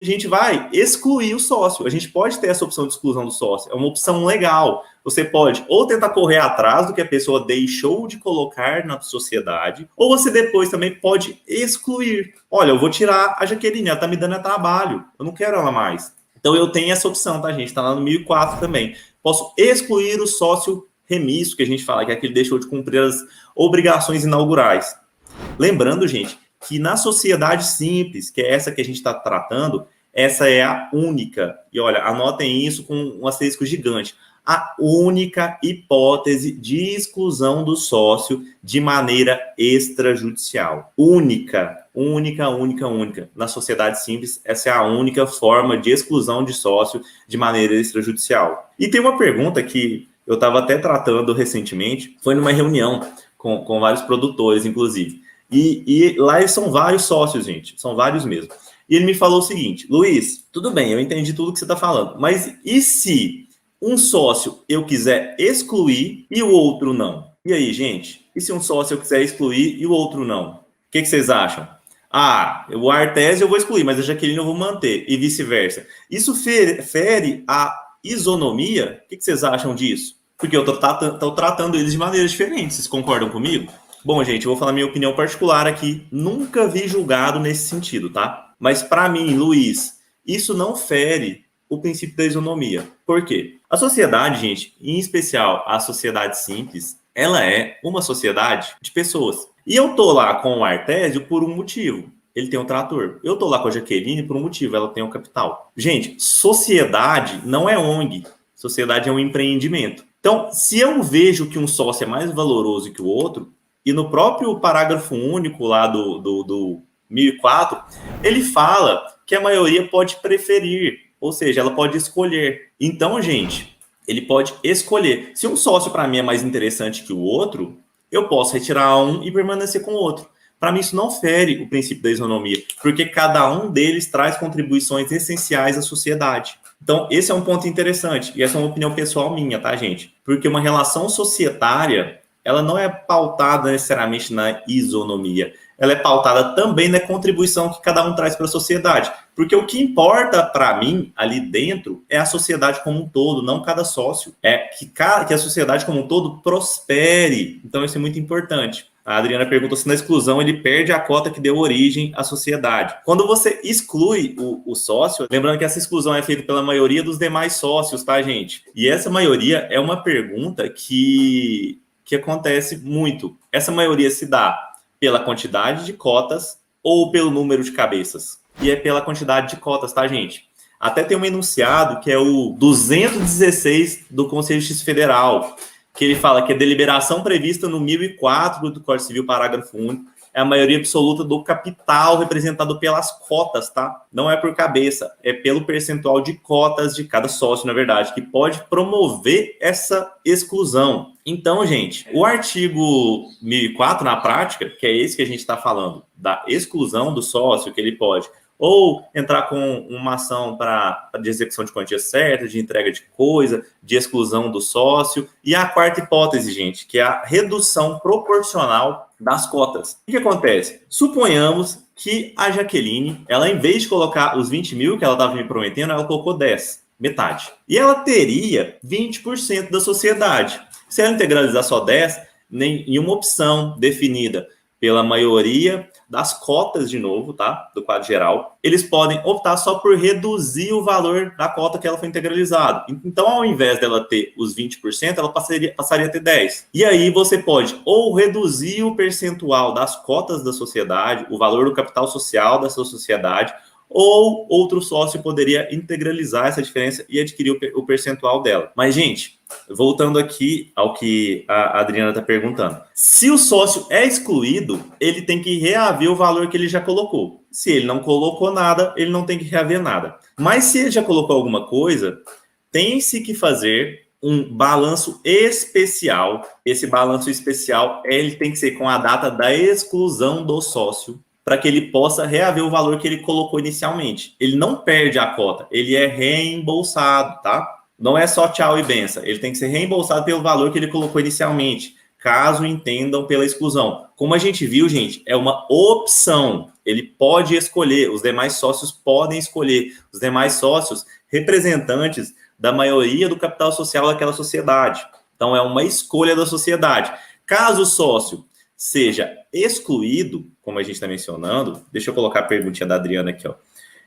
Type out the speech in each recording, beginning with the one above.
a gente vai excluir o sócio. A gente pode ter essa opção de exclusão do sócio. É uma opção legal. Você pode ou tentar correr atrás do que a pessoa deixou de colocar na sociedade, ou você depois também pode excluir. Olha, eu vou tirar a Jaqueline, ela tá me dando trabalho. Eu não quero ela mais. Então eu tenho essa opção, tá, gente? Tá lá no 1004 também. Posso excluir o sócio remisso, que a gente fala, que é aquele que deixou de cumprir as obrigações inaugurais. Lembrando, gente, que na sociedade simples, que é essa que a gente está tratando, essa é a única. E olha, anotem isso com um asterisco gigante. A única hipótese de exclusão do sócio de maneira extrajudicial. Única. Na sociedade simples, essa é a única forma de exclusão de sócio de maneira extrajudicial. E tem uma pergunta que eu estava até tratando recentemente, foi numa reunião com vários produtores, inclusive. E lá são vários sócios, gente. São vários mesmo. E ele me falou o seguinte: Luiz, tudo bem, eu entendi tudo que você está falando, mas e se um sócio eu quiser excluir e o outro não? E aí, gente? E se um sócio eu quiser excluir e o outro não? O que vocês acham? Ah, o Artésio eu vou excluir, mas a Jaqueline eu vou manter, e vice-versa. Isso fere a isonomia? O que vocês acham disso? Porque eu estou tratando eles de maneiras diferentes. Vocês concordam comigo? Bom, gente, eu vou falar minha opinião particular aqui. Nunca vi julgado nesse sentido, tá? Mas para mim, Luiz, isso não fere o princípio da isonomia. Por quê? A sociedade, gente, em especial a sociedade simples, ela é uma sociedade de pessoas. E eu tô lá com o Artésio por um motivo. Ele tem um trator. Eu tô lá com a Jaqueline por um motivo. Ela tem um capital. Gente, sociedade não é ONG. Sociedade é um empreendimento. Então, se eu vejo que um sócio é mais valoroso que o outro, e no próprio parágrafo único lá do 1004, ele fala que a maioria pode preferir, ou seja, ela pode escolher. Então, gente, ele pode escolher. Se um sócio para mim é mais interessante que o outro, eu posso retirar um e permanecer com o outro. Para mim, isso não fere o princípio da isonomia, porque cada um deles traz contribuições essenciais à sociedade. Então, esse é um ponto interessante, e essa é uma opinião pessoal minha, tá, gente? Porque uma relação societária, ela não é pautada necessariamente na isonomia, ela é pautada também na contribuição que cada um traz para a sociedade. Porque o que importa para mim, ali dentro, é a sociedade como um todo, não cada sócio. É que a sociedade como um todo prospere. Então, isso é muito importante. A Adriana perguntou se na exclusão ele perde a cota que deu origem à sociedade. Quando você exclui o sócio, lembrando que essa exclusão é feita pela maioria dos demais sócios, tá, gente? E essa maioria é uma pergunta que acontece muito. Essa maioria se dá pela quantidade de cotas ou pelo número de cabeças? E é pela quantidade de cotas, tá, gente? Até tem um enunciado que é o 216 do Conselho de Justiça Federal, que ele fala que a deliberação prevista no 1004 do Código Civil, parágrafo único, é a maioria absoluta do capital representado pelas cotas, tá? Não é por cabeça, é pelo percentual de cotas de cada sócio, na verdade, que pode promover essa exclusão. Então, gente, o artigo 1004, na prática, que é esse que a gente está falando, da exclusão do sócio, que ele pode ou entrar com uma ação de execução de quantia certa, de entrega de coisa, de exclusão do sócio. E a quarta hipótese, gente, que é a redução proporcional das cotas. O que acontece? Suponhamos que a Jaqueline, ela, em vez de colocar os 20 mil que ela estava me prometendo, ela colocou 10, metade. E ela teria 20% da sociedade. Se ela integralizar só 10, em uma opção definida pela maioria das cotas, de novo, tá? Do quadro geral, eles podem optar só por reduzir o valor da cota que ela foi integralizada. Então, ao invés dela ter os 20%, ela passaria a ter 10%. E aí você pode ou reduzir o percentual das cotas da sociedade, o valor do capital social da sua sociedade, ou outro sócio poderia integralizar essa diferença e adquirir o percentual dela. Mas, gente, voltando aqui ao que a Adriana está perguntando. Se o sócio é excluído, ele tem que reaver o valor que ele já colocou. Se ele não colocou nada, ele não tem que reaver nada. Mas se ele já colocou alguma coisa, tem-se que fazer um balanço especial. Esse balanço especial, ele tem que ser com a data da exclusão do sócio, para que ele possa reaver o valor que ele colocou inicialmente. Ele não perde a cota, ele é reembolsado, tá? Não é só tchau e benção. Ele tem que ser reembolsado pelo valor que ele colocou inicialmente, caso entendam pela exclusão. Como a gente viu, gente, é uma opção. ele pode escolher, os demais sócios podem escolher, os demais sócios representantes da maioria do capital social daquela sociedade. Então, é uma escolha da sociedade. Caso o sócio seja excluído, como a gente está mencionando, deixa eu colocar a perguntinha da Adriana aqui, ó.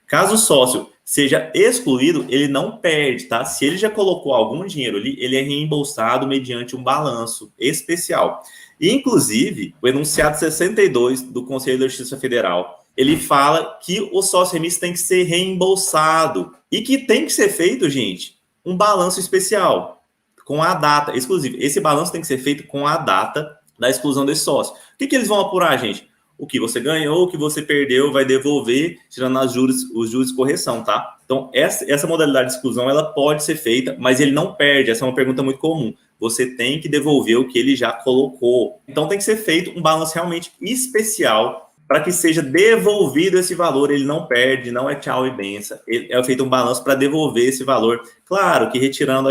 Caso o sócio seja excluído, ele não perde, tá? Se ele já colocou algum dinheiro ali, ele é reembolsado mediante um balanço especial. E, inclusive, o enunciado 62 do Conselho da Justiça Federal, ele fala que o sócio remisso tem que ser reembolsado e que tem que ser feito, gente, um balanço especial com a data exclusiva. Esse balanço tem que ser feito com a data da exclusão desse sócio. O que eles vão apurar, gente? O que você ganhou, o que você perdeu, vai devolver, tirando os juros de correção, tá? Então, essa modalidade de exclusão, ela pode ser feita, mas ele não perde. Essa é uma pergunta muito comum. Você tem que devolver o que ele já colocou. Então, tem que ser feito um balanço realmente especial para que seja devolvido esse valor. Ele não perde, não é tchau e benção. É feito um balanço para devolver esse valor. Claro que retirando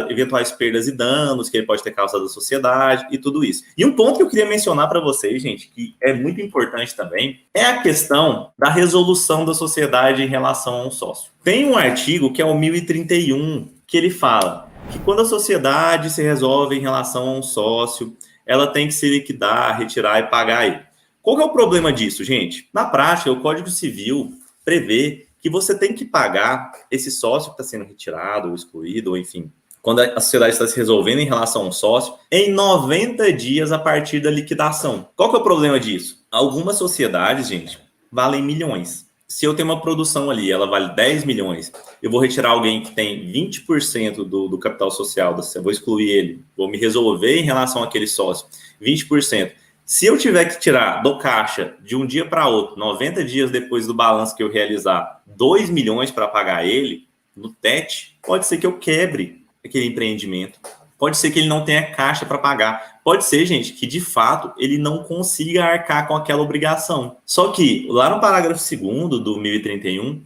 eventuais perdas e danos que ele pode ter causado à sociedade e tudo isso. E um ponto que eu queria mencionar para vocês, gente, que é muito importante também, é a questão da resolução da sociedade em relação a um sócio. Tem um artigo que é o 1031, que ele fala que quando a sociedade se resolve em relação a um sócio, ela tem que se liquidar, retirar e pagar ele. Qual que é o problema disso, gente? Na prática, o Código Civil prevê que você tem que pagar esse sócio que está sendo retirado ou excluído, ou enfim, quando a sociedade está se resolvendo em relação a um sócio, em 90 dias a partir da liquidação. Qual que é o problema disso? Algumas sociedades, gente, valem milhões. Se eu tenho uma produção ali, ela vale 10 milhões, eu vou retirar alguém que tem 20% do capital social, eu vou excluir ele, vou me resolver em relação àquele sócio, 20%. Se eu tiver que tirar do caixa de um dia para outro, 90 dias depois do balanço que eu realizar, 2 milhões para pagar ele, no TET, pode ser que eu quebre aquele empreendimento. Pode ser que ele não tenha caixa para pagar. Pode ser, gente, que de fato ele não consiga arcar com aquela obrigação. Só que lá no parágrafo 2º do 1031,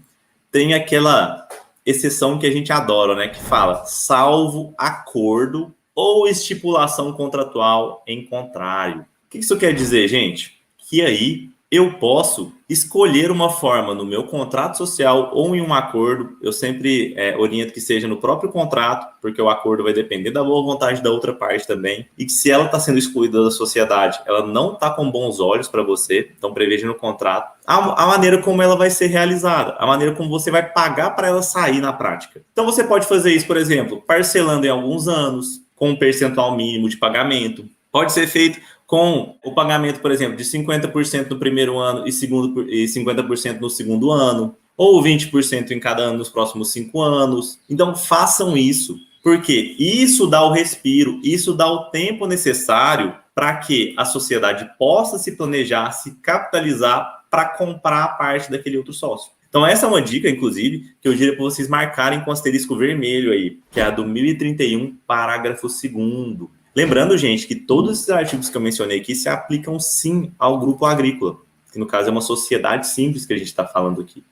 tem aquela exceção que a gente adora, né? Que fala, salvo acordo ou estipulação contratual em contrário. O que isso quer dizer, gente? Que aí eu posso escolher uma forma no meu contrato social ou em um acordo. Eu sempre oriento que seja no próprio contrato, porque o acordo vai depender da boa vontade da outra parte também. E que se ela está sendo excluída da sociedade, ela não está com bons olhos para você, então preveja no contrato a maneira como ela vai ser realizada, a maneira como você vai pagar para ela sair na prática. Então você pode fazer isso, por exemplo, parcelando em alguns anos, com um percentual mínimo de pagamento. Pode ser feito com o pagamento, por exemplo, de 50% no primeiro ano e 50% no segundo ano, ou 20% em cada ano nos próximos 5 anos. Então, façam isso, porque isso dá o respiro, isso dá o tempo necessário para que a sociedade possa se planejar, se capitalizar para comprar a parte daquele outro sócio. Então, essa é uma dica, inclusive, que eu diria para vocês marcarem com asterisco vermelho aí, que é a do 1031, parágrafo 2º. Lembrando, gente, que todos esses artigos que eu mencionei aqui se aplicam sim ao grupo agrícola, que no caso é uma sociedade simples que a gente está falando aqui.